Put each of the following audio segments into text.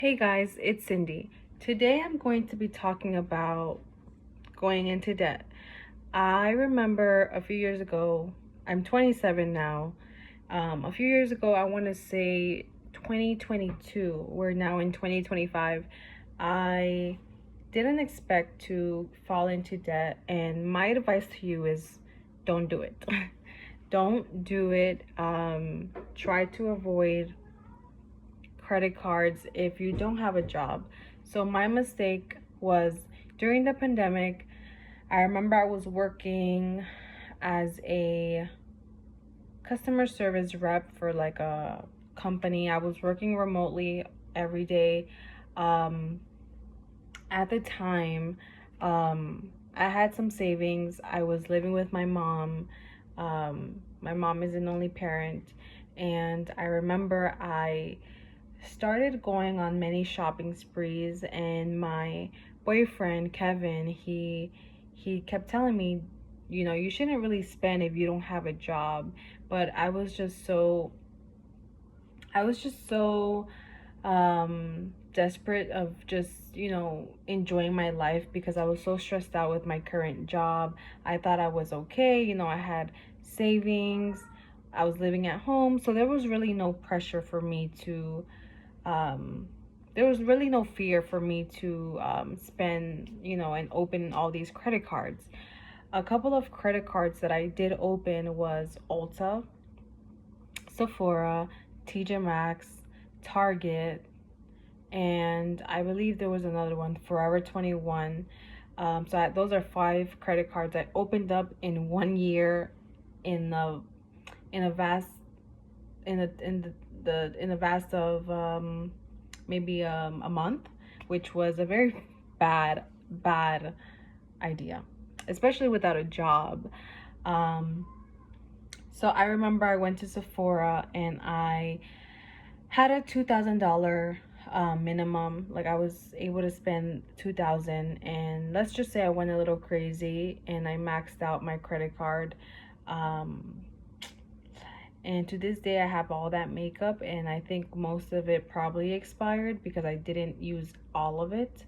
Hey guys, it's Cindy. Today I'm going to be talking about going into debt. I remember a few years ago, I'm 27 now. A few years ago, I want to say 2022, we're now in 2025. I didn't expect to fall into debt, and my advice to you is don't do it. Don't do it. Try to avoid credit cards if you don't have a job. So my mistake was during the pandemic. I remember I was working as a customer service rep for like a company. I was working remotely every day. At the time, I had some savings. I was living with my mom. My mom is an only parent, and I remember I started going on many shopping sprees, and my boyfriend Kevin, he kept telling me, you shouldn't really spend if you don't have a job. But I was just so desperate of just enjoying my life because I was so stressed out with my current job. I thought I was okay. I had savings. I was living at home, so there was really no pressure for me to um, there was really no fear for me to spend, and open all these credit cards. A couple of credit cards that I did open was Ulta, Sephora, TJ Maxx, Target, and I believe there was another one, Forever 21. Those are five credit cards I opened up in 1 year, in a vast in a vast of maybe a month, which was a very bad idea, especially without a job. Um, so I remember I went to Sephora and I had a $2,000 minimum. Like I was able to spend 2,000, and let's just say I went a little crazy and I maxed out my credit card. Um, and to this day I have all that makeup, and I think most of it probably expired because I didn't use all of it.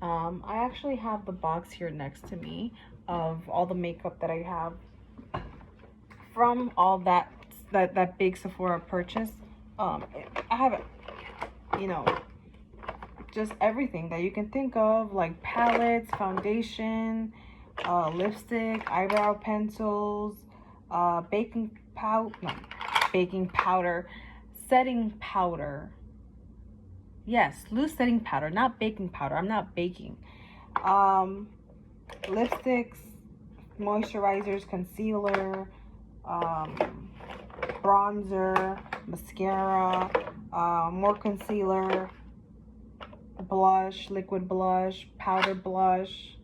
I actually have the box here next to me of all the makeup that I have from all that big Sephora purchase. I have, you know, just everything that you can think of, like palettes, foundation, lipstick, eyebrow pencils, baking powder, setting powder. Yes, loose setting powder, not baking powder. I'm not baking. Um, Lipsticks, moisturizers, concealer, bronzer, mascara, more concealer, blush, liquid blush, powder blush.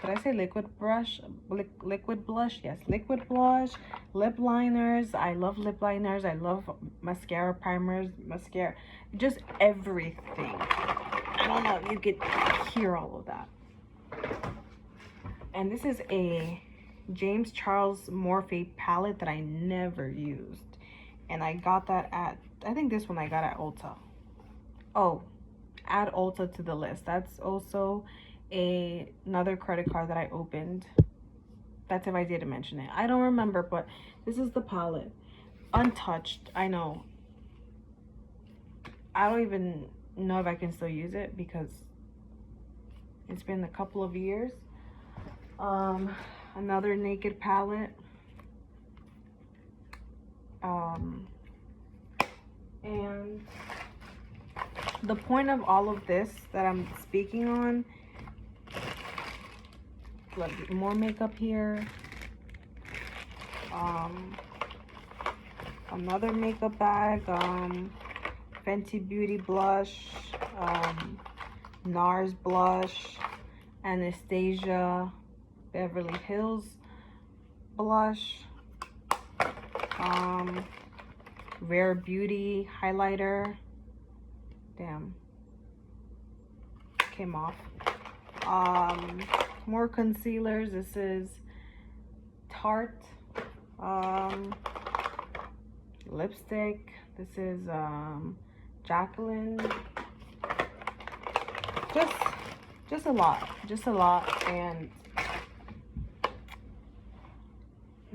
Did I say liquid brush? Liquid blush? Yes, liquid blush, lip liners. I love lip liners. I love mascara, primers, mascara, just everything. I don't know if you could hear all of that. And this is a James Charles Morphe palette that I never used. And I got that at, I think this one I got at Ulta. Oh, add Ulta to the list. That's also another credit card that I opened. That's if I didn't mention it. I don't remember, but this is the palette. Untouched, I know. I don't even know if I can still use it because it's been a couple of years. Another Naked palette. And the point of all of this that I'm speaking on, like more makeup here. Another makeup bag, Fenty Beauty blush, NARS blush, Anastasia Beverly Hills blush, Rare Beauty highlighter. Damn, came off. More concealers. This is Tarte lipstick, This is Jacqueline. Just a lot, and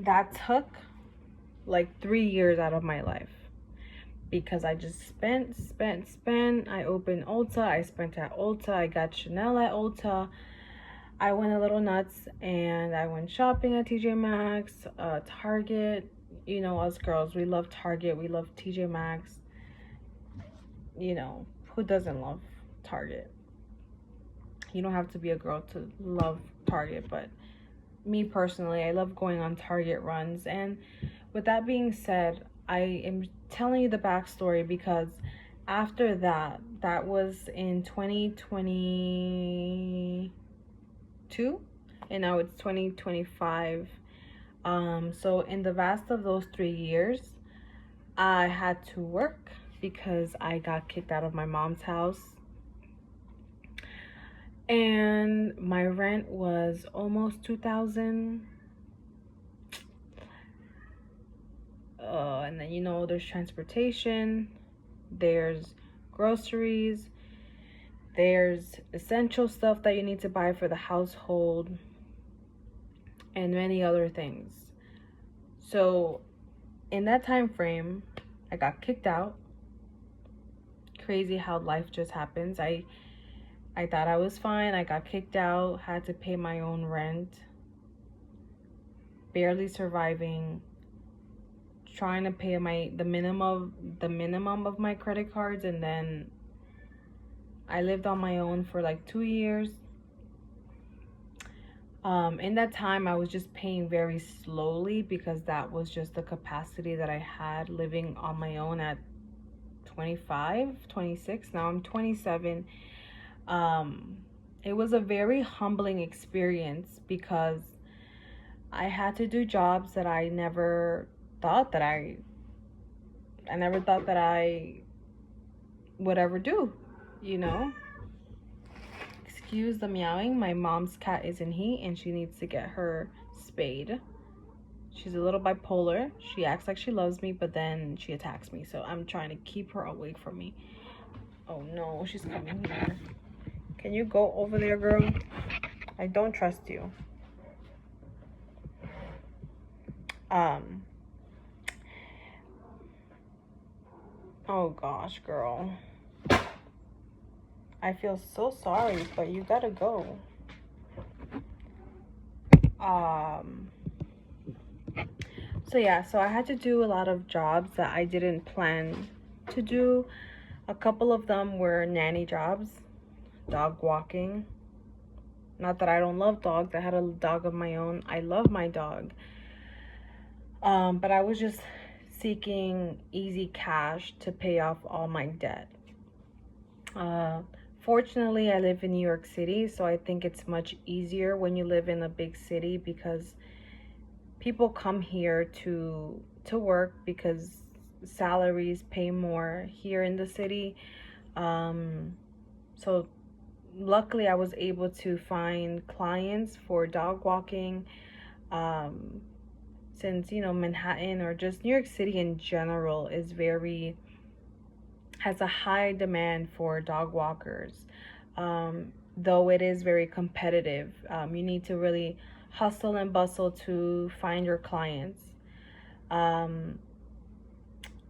that took like 3 years out of my life because I just spent. I opened Ulta, I spent at Ulta, I got Chanel at Ulta. I went a little nuts and I went shopping at TJ Maxx, Target. You know, us girls, we love Target, we love TJ Maxx. You know, who doesn't love Target? You don't have to be a girl to love Target, but me personally, I love going on Target runs. And with that being said, I am telling you the backstory because after that, that was in 2022, and now it's 2025. So in the vast of those 3 years, I had to work because I got kicked out of my mom's house. And my rent was almost $2,000. And then, you know, there's transportation, there's groceries, there's essential stuff that you need to buy for the household, and many other things. So in that time frame, I got kicked out. Crazy how life just happens. I thought I was fine. I got kicked out, had to pay my own rent, barely surviving, trying to pay the minimum of my credit cards, and then I lived on my own for like 2 years. In that time, I was just paying very slowly because that was just the capacity that I had living on my own at 25, 26. Now I'm 27. It was a very humbling experience because I had to do jobs that I never thought that I would ever do, you know. Excuse the meowing. My mom's cat is in heat and she needs to get her spayed. She's a little bipolar. She acts like she loves me, but then she attacks me. So I'm trying to keep her away from me. Oh no, she's coming here. Can you go over there, girl? I don't trust you. Oh gosh, girl. I feel so sorry, but you gotta go. So yeah, so I had to do a lot of jobs that I didn't plan to do. A couple of them were nanny jobs, dog walking. Not that I don't love dogs. I had a dog of my own. I love my dog. But I was just seeking easy cash to pay off all my debt. Fortunately, I live in New York City, so I think it's much easier when you live in a big city because people come here to work because salaries pay more here in the city. So luckily I was able to find clients for dog walking. Since, you know, Manhattan or just New York City in general has a high demand for dog walkers. Though it is very competitive. You need to really hustle and bustle to find your clients.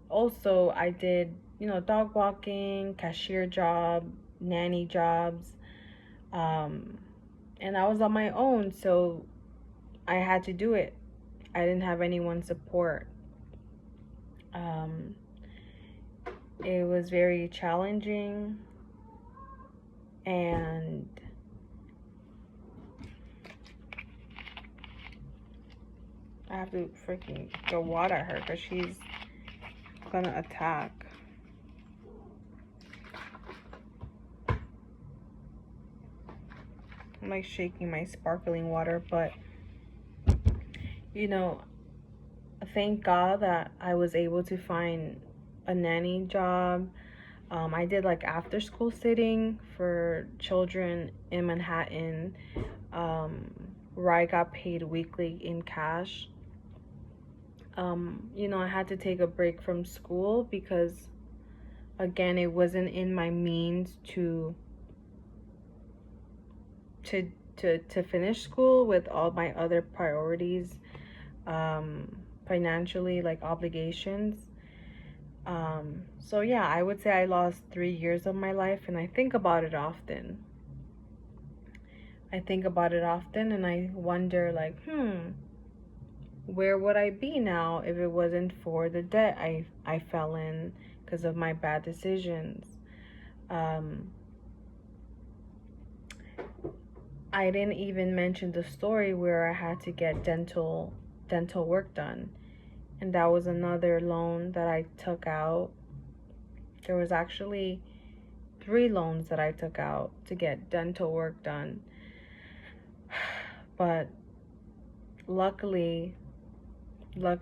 Also, I did, you know, dog walking, cashier job, nanny jobs. And I was on my own, so I had to do it. I didn't have anyone's support. It was very challenging, and I have to freaking go water her because she's gonna attack. I'm like shaking my sparkling water, but you know, thank God that I was able to find a nanny job. I did like after school sitting for children in Manhattan, where I got paid weekly in cash. I had to take a break from school because, again, it wasn't in my means to to finish school with all my other priorities, financially, like obligations. So yeah, I would say I lost 3 years of my life, and I think about it often. And I wonder, like, where would I be now if it wasn't for the debt I fell in because of my bad decisions? Um, I didn't even mention the story where I had to get dental work done, and that was another loan that I took out. There was actually 3 loans that I took out to get dental work done. But luckily, by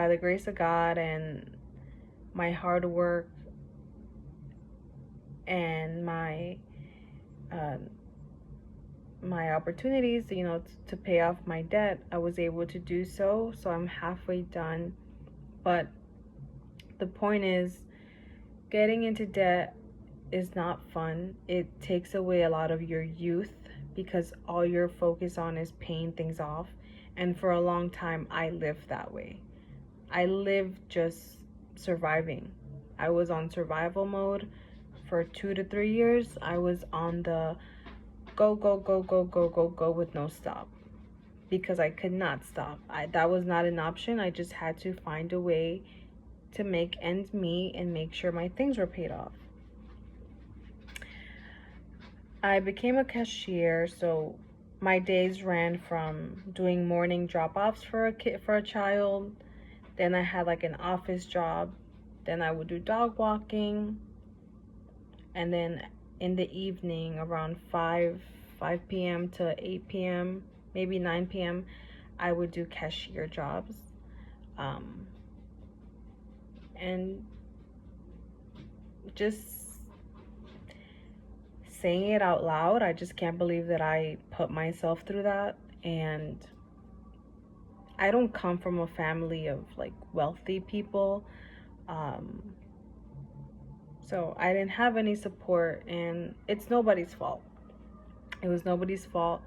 the grace of God and my hard work and uh, my opportunities, to pay off my debt, I was able to do so. So I'm halfway done. But the point is, getting into debt is not fun. It takes away a lot of your youth because all you're focused on is paying things off. And for a long time, I lived that way. I lived just surviving. I was on survival mode for 2 to 3 years. I was on the go, go, go, go, go, go, go with no stop because I could not stop. That was not an option. I just had to find a way to make ends meet and make sure my things were paid off. I became a cashier, so my days ran from doing morning drop-offs for a child. Then I had like an office job. Then I would do dog walking. And then in the evening around 5 p.m. to 8 p.m., maybe 9 p.m., I would do cashier jobs. And just saying it out loud, I just can't believe that I put myself through that. And I don't come from a family of like wealthy people. So I didn't have any support, and it's nobody's fault. It was nobody's fault.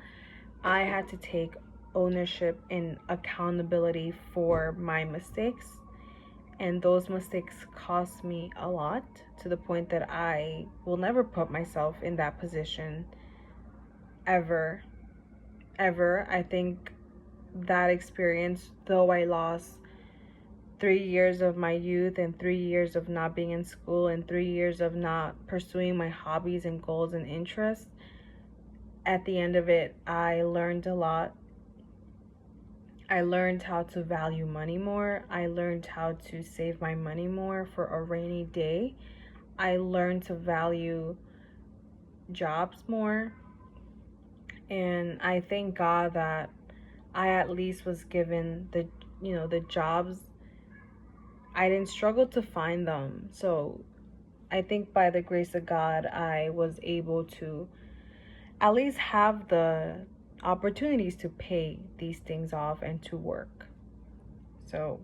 I had to take ownership and accountability for my mistakes. And those mistakes cost me a lot, to the point that I will never put myself in that position ever. Ever. I think that experience, though I lost 3 years of my youth and 3 years of not being in school and 3 years of not pursuing my hobbies and goals and interests, at the end of it, I learned a lot. I learned how to value money more. I learned how to save my money more for a rainy day. I learned to value jobs more. And I thank God that I at least was given the jobs. I didn't struggle to find them. So I think by the grace of God, I was able to at least have the opportunities to pay these things off and to work. So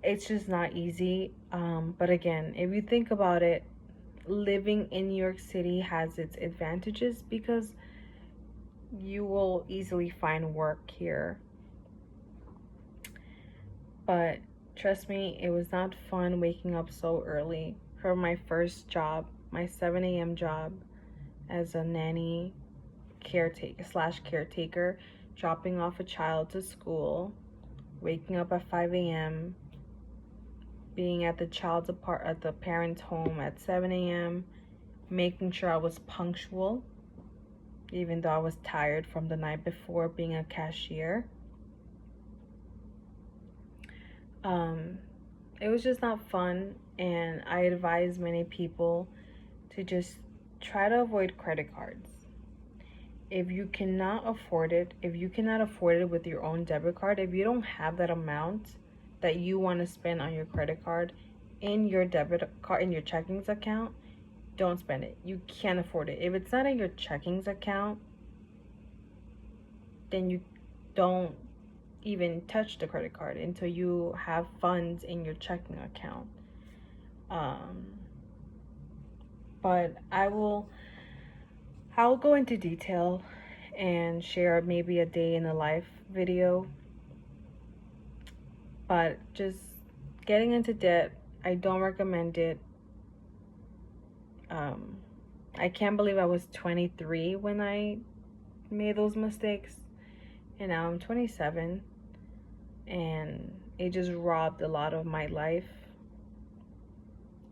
it's just not easy. But again, if you think about it, living in New York City has its advantages because you will easily find work here. But trust me, it was not fun waking up so early for my first job, my 7 a.m. job as a nanny caretaker, dropping off a child to school, waking up at 5 a.m., being at the parent's home at 7 a.m., making sure I was punctual, even though I was tired from the night before being a cashier. It was just not fun, and I advise many people to just try to avoid credit cards. If you cannot afford it with your own debit card, if you don't have that amount that you want to spend on your credit card in your debit card, in your checkings account, don't spend it. You can't afford it. If it's not in your checkings account, then you don't even touch the credit card until you have funds in your checking account. But I'll go into detail and share maybe a day in the life video. But just getting into debt, I don't recommend it. I can't believe I was 23 when I made those mistakes, and now I'm 27, and it just robbed a lot of my life.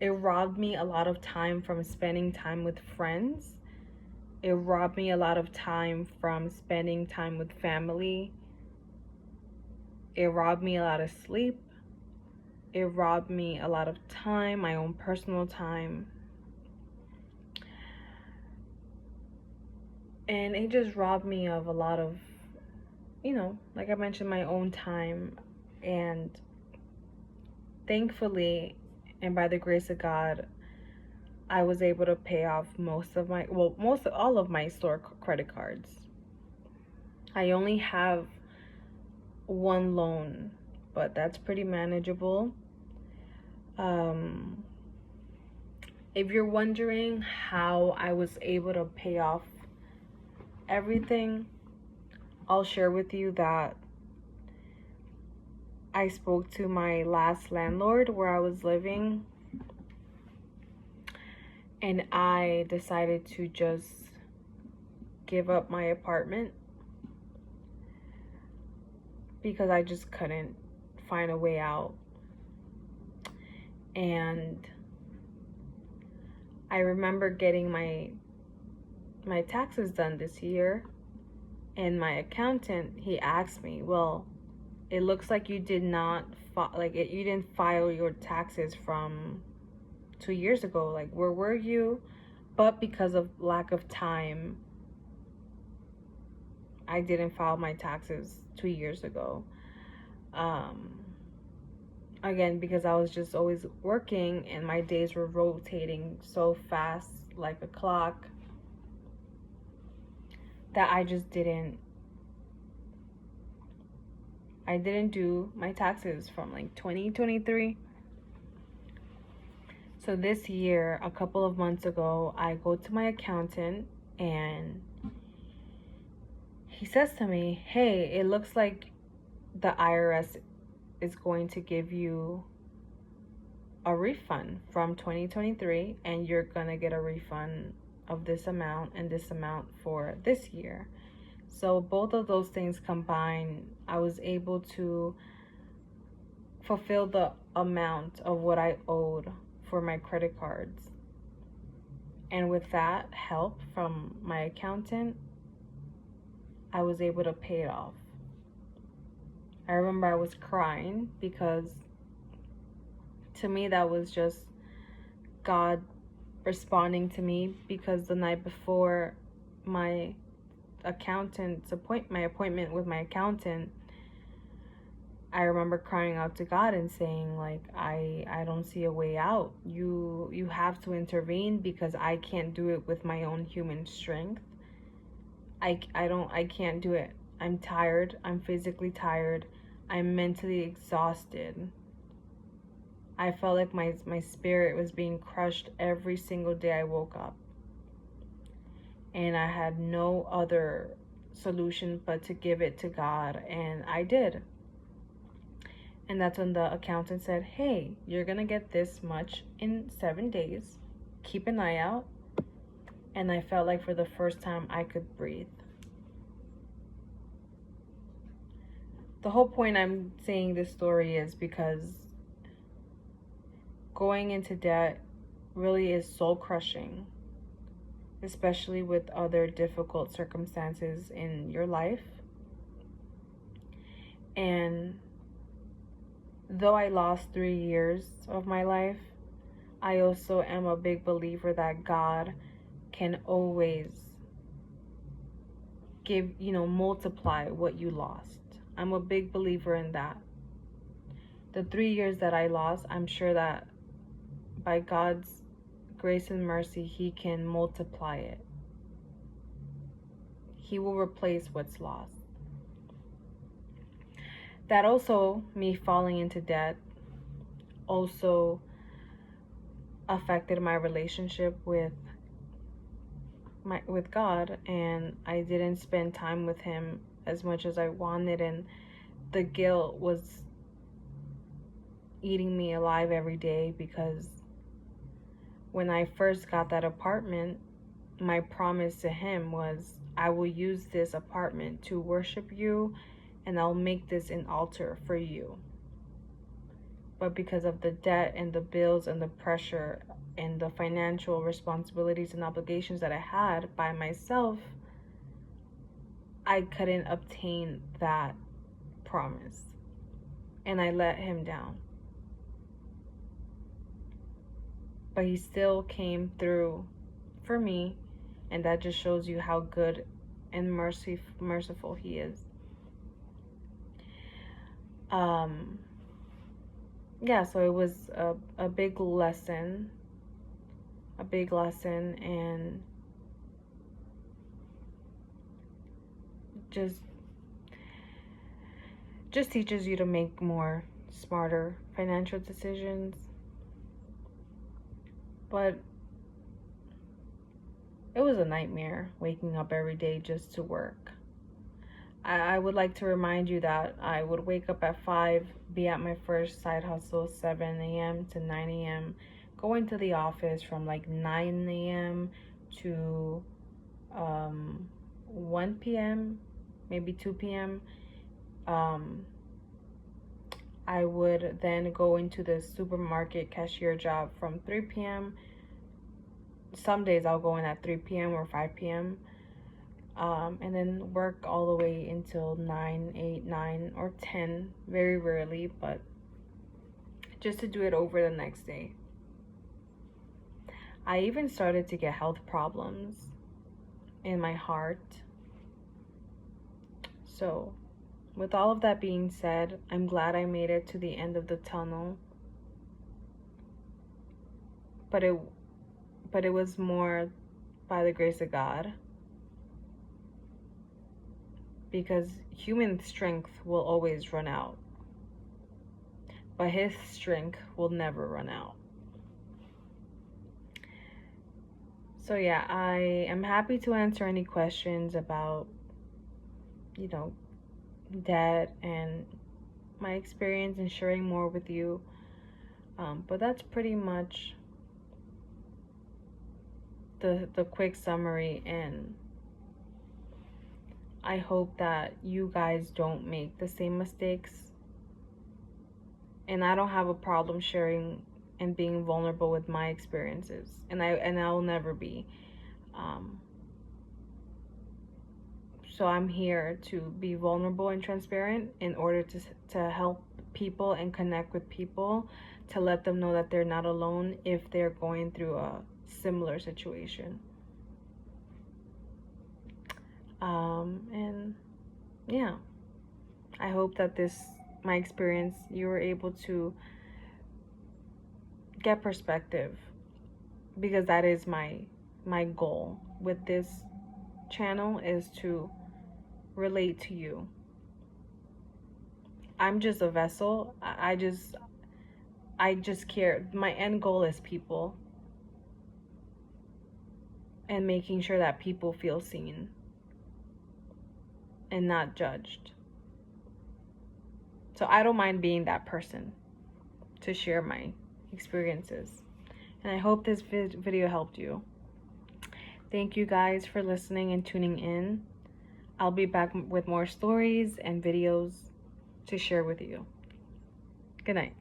It robbed me a lot of time from spending time with friends. It robbed me a lot of time from spending time with family. It robbed me a lot of sleep. It robbed me a lot of time, my own personal time. And it just robbed me of a lot of, like I mentioned, my own time. And thankfully, and by the grace of God, I was able to pay off all of my store credit cards. I only have one loan, but that's pretty manageable. If you're wondering how I was able to pay off everything, I'll share with you that I spoke to my last landlord where I was living, and I decided to just give up my apartment because I just couldn't find a way out. And I remember getting my taxes done this year, and my accountant, he asked me, well, it looks like you did not you didn't file your taxes from 2 years ago. Like, where were you? But because of lack of time, I didn't file my taxes 2 years ago. Again, because I was just always working and my days were rotating so fast, like a clock, that I didn't do my taxes from like 2023. So this year, a couple of months ago, I go to my accountant and he says to me, hey, it looks like the IRS is going to give you a refund from 2023, and you're gonna get a refund of this amount and this amount for this year. So both of those things combined, I was able to fulfill the amount of what I owed for my credit cards. And with that help from my accountant, I was able to pay it off. I remember I was crying because to me that was just God responding to me, because the night before my appointment with my accountant, I remember crying out to God and saying, like, I don't see a way out. You have to intervene, because I can't do it with my own human strength. I can't do it. I'm tired. I'm physically tired. I'm mentally exhausted. I felt like my spirit was being crushed every single day I woke up. And I had no other solution but to give it to God, and I did. And that's when the accountant said, hey, you're gonna get this much in 7 days. Keep an eye out. And I felt like for the first time I could breathe. The whole point I'm saying this story is because going into debt really is soul crushing, especially with other difficult circumstances in your life. And though I lost 3 years of my life, I also am a big believer that God can always multiply what you lost. I'm a big believer in that. The 3 years that I lost, I'm sure that by God's grace and mercy, He can multiply it. He will replace what's lost. that also, me falling into debt also affected my relationship with God, and I didn't spend time with him as much as I wanted, and the guilt was eating me alive every day, because when I first got that apartment, my promise to him was, I will use this apartment to worship you, and I'll make this an altar for you. But because of the debt and the bills and the pressure and the financial responsibilities and obligations that I had by myself, I couldn't obtain that promise. And I let him down. But he still came through for me, and that just shows you how good and merciful he is. Yeah, so it was a big lesson, and just teaches you to make more smarter financial decisions. But it was a nightmare waking up every day just to work. I would like to remind you that I would wake up at 5, be at my first side hustle 7 a.m. to 9 a.m., go into the office from like 9 a.m. to 1 p.m., maybe 2 p.m. I would then go into the supermarket cashier job from 3 p.m. Some days I'll go in at 3 p.m. or 5 p.m. And then work all the way until 9, 8, 9, or 10, very rarely, but just to do it over the next day. I even started to get health problems in my heart. So, with all of that being said, I'm glad I made it to the end of the tunnel. But it was more by the grace of God. Because human strength will always run out, but his strength will never run out. So yeah, I am happy to answer any questions about, debt and my experience in sharing more with you. But that's pretty much the quick summary, and I hope that you guys don't make the same mistakes. And I don't have a problem sharing and being vulnerable with my experiences, and I'll never be. So I'm here to be vulnerable and transparent in order to help people and connect with people, to let them know that they're not alone if they're going through a similar situation. And yeah, I hope that my experience, you were able to get perspective, because that is my goal with this channel, is to relate to you. I'm just a vessel. I just care. My end goal is people, and making sure that people feel seen and not judged. So I don't mind being that person to share my experiences. And I hope this video helped you. Thank you guys for listening and tuning in. I'll be back with more stories and videos to share with you. Good night.